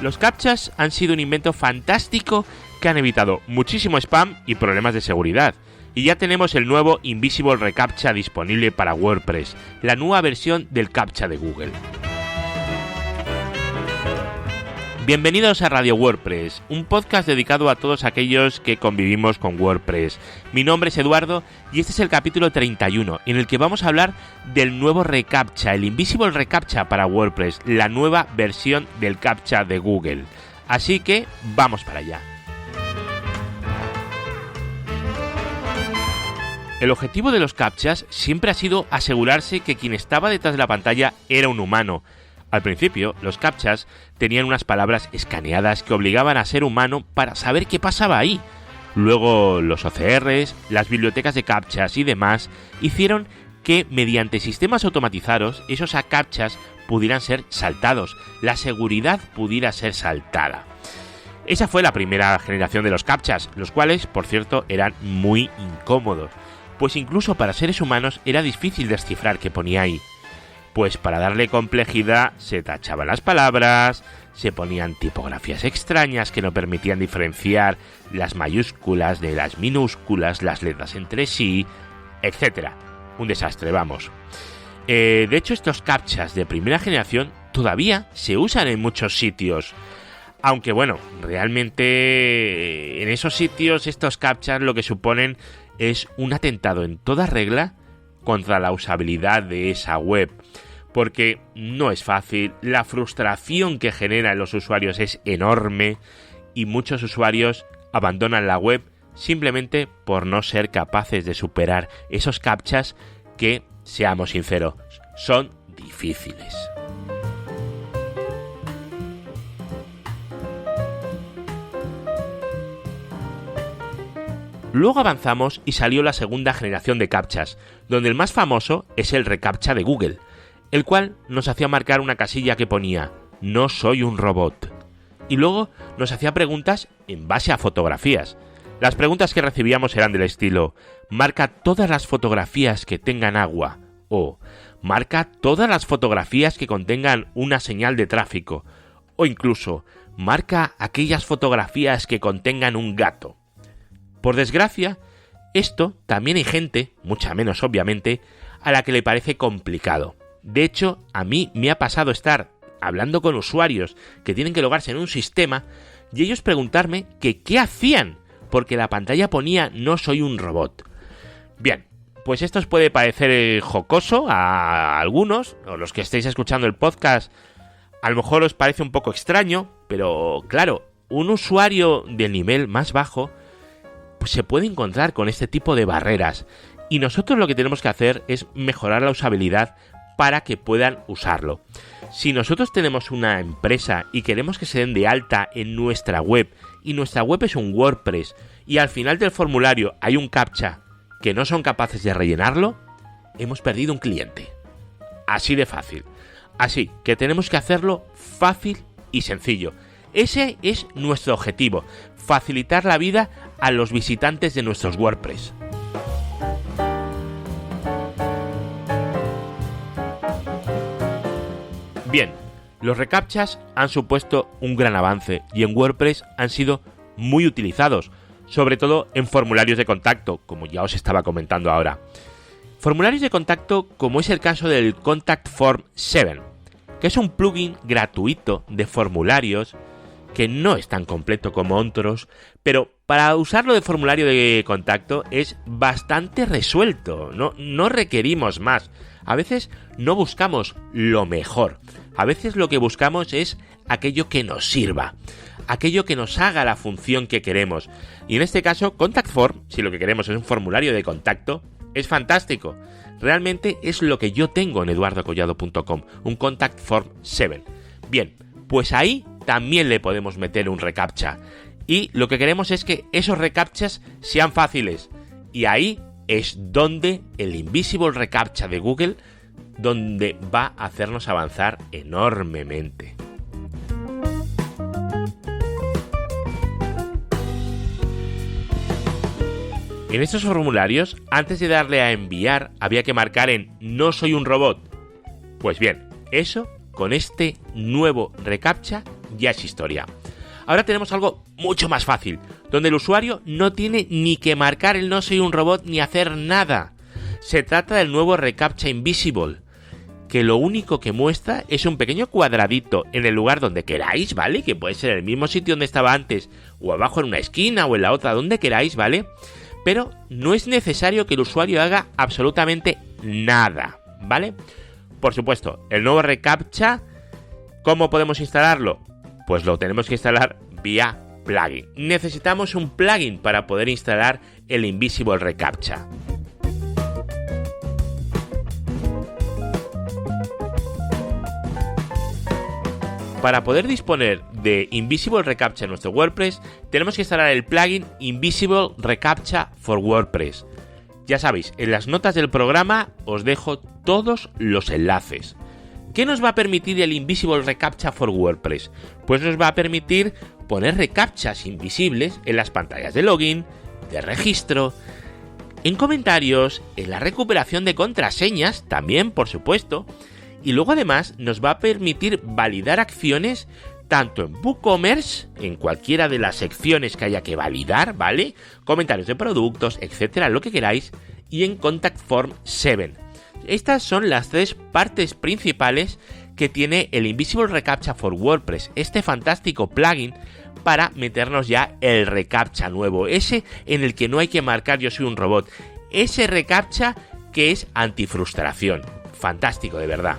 Los captchas han sido un invento fantástico que han evitado muchísimo spam y problemas de seguridad. Y ya tenemos el nuevo Invisible Recaptcha disponible para WordPress, la nueva versión del captcha de Google. Bienvenidos a Radio WordPress, un podcast dedicado a todos aquellos que convivimos con WordPress. Mi nombre es Eduardo y este es el capítulo 31, en el que vamos a hablar del nuevo reCAPTCHA, el Invisible Recaptcha para WordPress, la nueva versión del captcha de Google. Así que vamos para allá. El objetivo de los captchas siempre ha sido asegurarse que quien estaba detrás de la pantalla era un humano. Al principio, los captchas tenían unas palabras escaneadas que obligaban a ser humano para saber qué pasaba ahí. Luego, los OCRs, las bibliotecas de captchas y demás hicieron que, mediante sistemas automatizados, esos captchas pudieran ser saltados, la seguridad pudiera ser saltada. Esa fue la primera generación de los captchas, los cuales, por cierto, eran muy incómodos, pues incluso para seres humanos era difícil descifrar qué ponía ahí. Pues para darle complejidad se tachaban las palabras, se ponían tipografías extrañas que no permitían diferenciar las mayúsculas de las minúsculas, las letras entre sí, etc. Un desastre, vamos. De hecho, estos captchas de primera generación todavía se usan en muchos sitios. Aunque bueno, realmente en esos sitios estos captchas lo que suponen es un atentado en toda regla contra la usabilidad de esa web, porque no es fácil, la frustración que genera en los usuarios es enorme y muchos usuarios abandonan la web simplemente por no ser capaces de superar esos captchas que, seamos sinceros, son difíciles. Luego avanzamos y salió la segunda generación de captchas, donde el más famoso es el reCAPTCHA de Google, el cual nos hacía marcar una casilla que ponía "No soy un robot", y luego nos hacía preguntas en base a fotografías. Las preguntas que recibíamos eran del estilo "Marca todas las fotografías que tengan agua", o "Marca todas las fotografías que contengan una señal de tráfico", o incluso "Marca aquellas fotografías que contengan un gato". Por desgracia, esto también hay gente, mucha menos obviamente, a la que le parece complicado. De hecho, a mí me ha pasado estar hablando con usuarios que tienen que logarse en un sistema y ellos preguntarme que qué hacían, porque la pantalla ponía "No soy un robot". Bien, pues esto os puede parecer jocoso a algunos, o los que estéis escuchando el podcast, a lo mejor os parece un poco extraño, pero claro, un usuario del nivel más bajo pues se puede encontrar con este tipo de barreras y nosotros lo que tenemos que hacer es mejorar la usabilidad para que puedan usarlo. Si nosotros tenemos una empresa y queremos que se den de alta en nuestra web y nuestra web es un WordPress y al final del formulario hay un captcha que no son capaces de rellenarlo, hemos perdido un cliente. Así de fácil. Así que tenemos que hacerlo fácil y sencillo. Ese es nuestro objetivo, facilitar la vida a los visitantes de nuestros WordPress. Bien, los reCAPTCHAs han supuesto un gran avance y en WordPress han sido muy utilizados, sobre todo en formularios de contacto, como ya os estaba comentando ahora. Formularios de contacto como es el caso del Contact Form 7, que es un plugin gratuito de formularios que no es tan completo como otros, pero para usarlo de formulario de contacto es bastante resuelto, no requerimos más. A veces no buscamos lo mejor, a veces lo que buscamos es aquello que nos sirva, aquello que nos haga la función que queremos. Y en este caso, Contact Form, si lo que queremos es un formulario de contacto, es fantástico. Realmente es lo que yo tengo en eduardocollado.com, un Contact Form 7. Bien, pues ahí también le podemos meter un reCAPTCHA. Y lo que queremos es que esos reCAPTCHAs sean fáciles. Y ahí es donde el Invisible Recaptcha de Google, donde va a hacernos avanzar enormemente. En estos formularios, antes de darle a enviar, había que marcar en "No soy un robot". Pues bien, eso con este nuevo reCAPTCHA ya es historia. Ahora tenemos algo mucho más fácil, donde el usuario no tiene ni que marcar el no soy un robot ni hacer nada. Se trata del nuevo reCAPTCHA Invisible, que lo único que muestra es un pequeño cuadradito en el lugar donde queráis, ¿vale? Que puede ser el mismo sitio donde estaba antes, o abajo en una esquina o en la otra, donde queráis, ¿vale? Pero no es necesario que el usuario haga absolutamente nada, ¿vale? Por supuesto, el nuevo reCAPTCHA, ¿cómo podemos instalarlo? Pues lo tenemos que instalar vía plugin. Necesitamos un plugin para poder instalar el Invisible reCAPTCHA. Para poder disponer de Invisible reCAPTCHA en nuestro WordPress, tenemos que instalar el plugin Invisible reCAPTCHA for WordPress. Ya sabéis, en las notas del programa os dejo todos los enlaces. ¿Qué nos va a permitir el Invisible reCAPTCHA for WordPress? Pues nos va a permitir poner reCAPTCHAs invisibles en las pantallas de login, de registro, en comentarios, en la recuperación de contraseñas, también por supuesto, y luego además nos va a permitir validar acciones tanto en WooCommerce, en cualquiera de las secciones que haya que validar, ¿vale? Comentarios de productos, etcétera, lo que queráis, y en Contact Form 7. Estas son las tres partes principales que tiene el Invisible reCAPTCHA for WordPress, este fantástico plugin para meternos ya el reCAPTCHA nuevo, ese en el que no hay que marcar yo soy un robot, ese reCAPTCHA que es antifrustración. Fantástico, de verdad.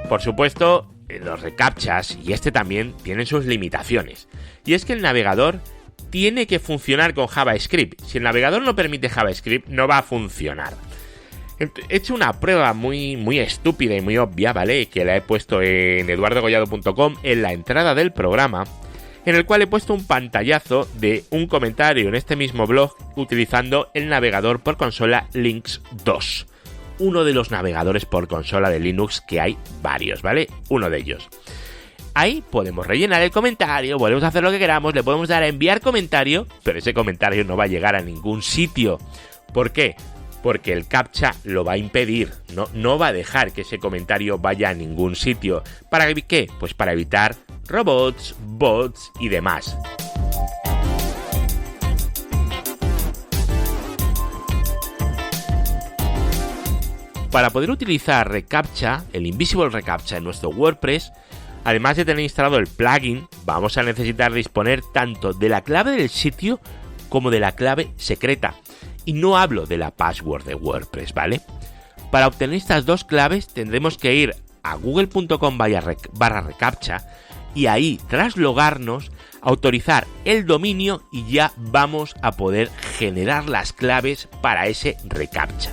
Por supuesto, los reCAPTCHAs, y este también, tienen sus limitaciones. Y es que el navegador tiene que funcionar con JavaScript. Si el navegador no permite JavaScript, no va a funcionar. He hecho una prueba muy estúpida y muy obvia, ¿vale? Que la he puesto en eduardogollado.com en la entrada del programa, en el cual he puesto un pantallazo de un comentario en este mismo blog utilizando el navegador por consola Lynx 2. Uno de los navegadores por consola de Linux, que hay varios, ¿vale? Uno de ellos. Ahí podemos rellenar el comentario, podemos hacer lo que queramos, le podemos dar a enviar comentario, pero ese comentario no va a llegar a ningún sitio. ¿Por qué? Porque el CAPTCHA lo va a impedir, no va a dejar que ese comentario vaya a ningún sitio. ¿Para qué? Pues para evitar robots, bots y demás. Para poder utilizar reCAPTCHA, el Invisible reCAPTCHA en nuestro WordPress, además de tener instalado el plugin, vamos a necesitar disponer tanto de la clave del sitio como de la clave secreta. Y no hablo de la password de WordPress, ¿vale? Para obtener estas dos claves tendremos que ir a google.com/reCAPTCHA y ahí, tras logarnos, autorizar el dominio y ya vamos a poder generar las claves para ese reCAPTCHA.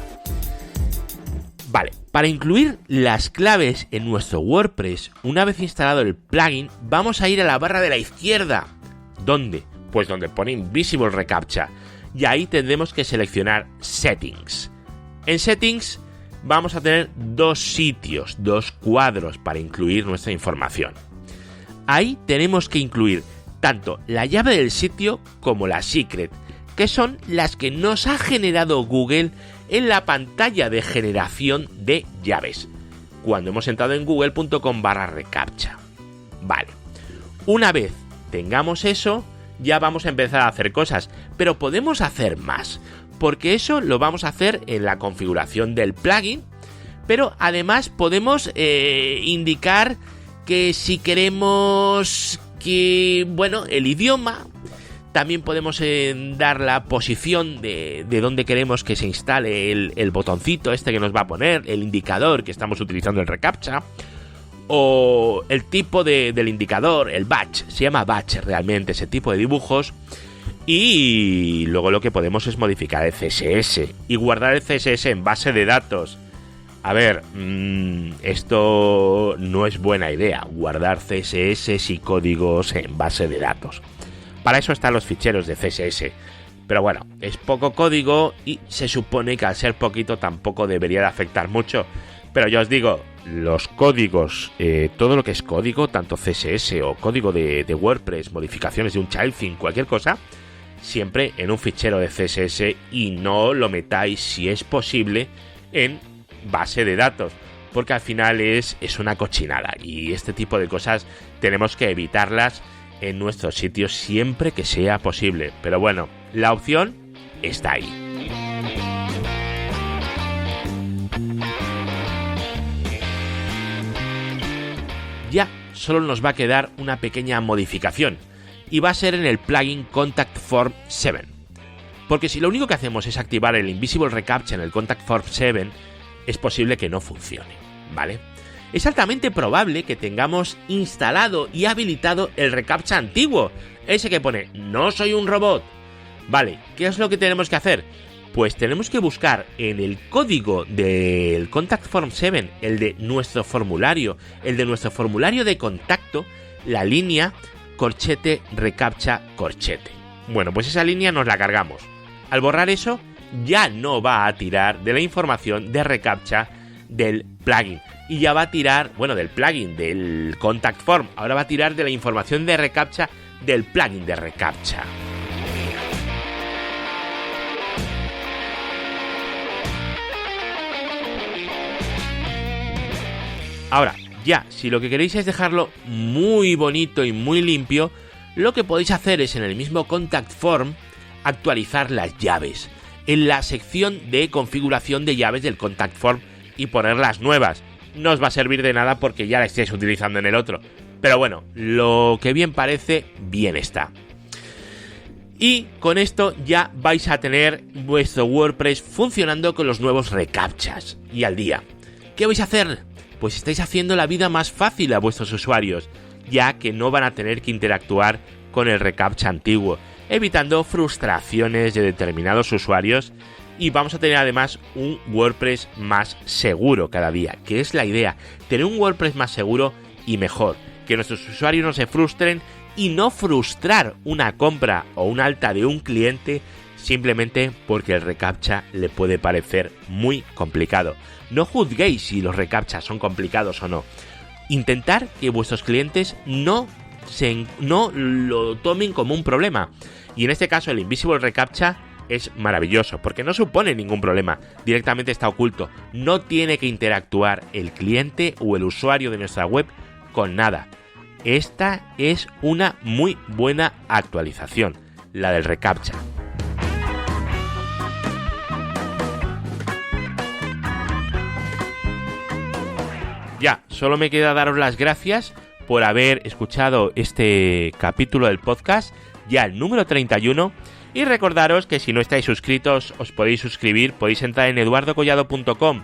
Vale, para incluir las claves en nuestro WordPress, una vez instalado el plugin, vamos a ir a la barra de la izquierda. ¿Dónde? Pues donde pone Invisible reCAPTCHA. Y ahí tendremos que seleccionar Settings. En Settings vamos a tener dos sitios, dos cuadros para incluir nuestra información. Ahí tenemos que incluir tanto la llave del sitio como la secret, que son las que nos ha generado Google en la pantalla de generación de llaves, cuando hemos entrado en google.com/reCAPTCHA. Vale, una vez tengamos eso, ya vamos a empezar a hacer cosas, pero podemos hacer más, porque eso lo vamos a hacer en la configuración del plugin, pero además podemos indicar que si queremos que, el idioma, también podemos dar la posición de donde queremos que se instale el botoncito este que nos va a poner, el indicador que estamos utilizando en reCAPTCHA, o el tipo del indicador, el batch, se llama batch realmente ese tipo de dibujos, y luego lo que podemos es modificar el CSS y guardar el CSS en base de datos. A ver, esto no es buena idea, guardar CSS y códigos en base de datos. Para eso están los ficheros de CSS. Pero bueno, es poco código y se supone que al ser poquito tampoco debería de afectar mucho. Pero ya os digo, los códigos, todo lo que es código, tanto CSS o código de WordPress, modificaciones de un child theme, cualquier cosa, siempre en un fichero de CSS y no lo metáis, si es posible, en base de datos, porque al final es una cochinada y este tipo de cosas tenemos que evitarlas en nuestros sitios siempre que sea posible. Pero bueno, la opción está ahí. Ya solo nos va a quedar una pequeña modificación y va a ser en el plugin Contact Form 7. Porque si lo único que hacemos es activar el Invisible Recaptcha en el Contact Form 7, es posible que no funcione, ¿vale? Es altamente probable que tengamos instalado y habilitado el reCAPTCHA antiguo, ese que pone "no soy un robot". Vale, ¿qué es lo que tenemos que hacer? Pues tenemos que buscar en el código del Contact Form 7, el de nuestro formulario de contacto, la línea corchete reCAPTCHA corchete. Bueno, pues esa línea nos la cargamos. Al borrar eso, ya no va a tirar de la información de reCAPTCHA del plugin. Y ya va a tirar, del plugin, del Contact Form. Ahora va a tirar de la información de reCAPTCHA del plugin de reCAPTCHA. Ahora, ya, si lo que queréis es dejarlo muy bonito y muy limpio, lo que podéis hacer es en el mismo Contact Form actualizar las llaves en la sección de configuración de llaves del Contact Form y ponerlas nuevas. No os va a servir de nada porque ya la estáis utilizando en el otro, pero bueno, lo que bien parece, bien está. Y con esto ya vais a tener vuestro WordPress funcionando con los nuevos reCAPTCHAs y al día. ¿Qué vais a hacer? Pues estáis haciendo la vida más fácil a vuestros usuarios, ya que no van a tener que interactuar con el reCAPTCHA antiguo, evitando frustraciones de determinados usuarios, y vamos a tener además un WordPress más seguro cada día, que es la idea, tener un WordPress más seguro y mejor, que nuestros usuarios no se frustren y no frustrar una compra o un alta de un cliente simplemente porque el reCAPTCHA le puede parecer muy complicado. No juzguéis si los reCAPTCHAs son complicados o no. Intentar que vuestros clientes no lo tomen como un problema. Y en este caso el Invisible reCAPTCHA es maravilloso porque no supone ningún problema. Directamente está oculto. No tiene que interactuar el cliente o el usuario de nuestra web con nada. Esta es una muy buena actualización, la del reCAPTCHA. Ya, solo me queda daros las gracias por haber escuchado este capítulo del podcast, ya el número 31, y recordaros que si no estáis suscritos os podéis suscribir, podéis entrar en eduardocollado.com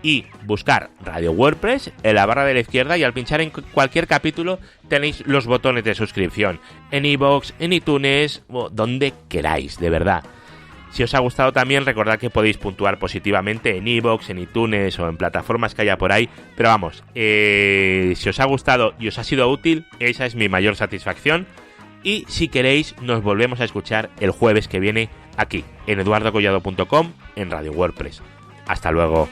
y buscar Radio WordPress en la barra de la izquierda, y al pinchar en cualquier capítulo tenéis los botones de suscripción, en iVoox, en iTunes, o donde queráis, de verdad. Si os ha gustado también, recordad que podéis puntuar positivamente en iVoox, en iTunes o en plataformas que haya por ahí. Pero vamos, si os ha gustado y os ha sido útil, esa es mi mayor satisfacción. Y si queréis, nos volvemos a escuchar el jueves que viene aquí, en eduardocollado.com, en Radio WordPress. Hasta luego.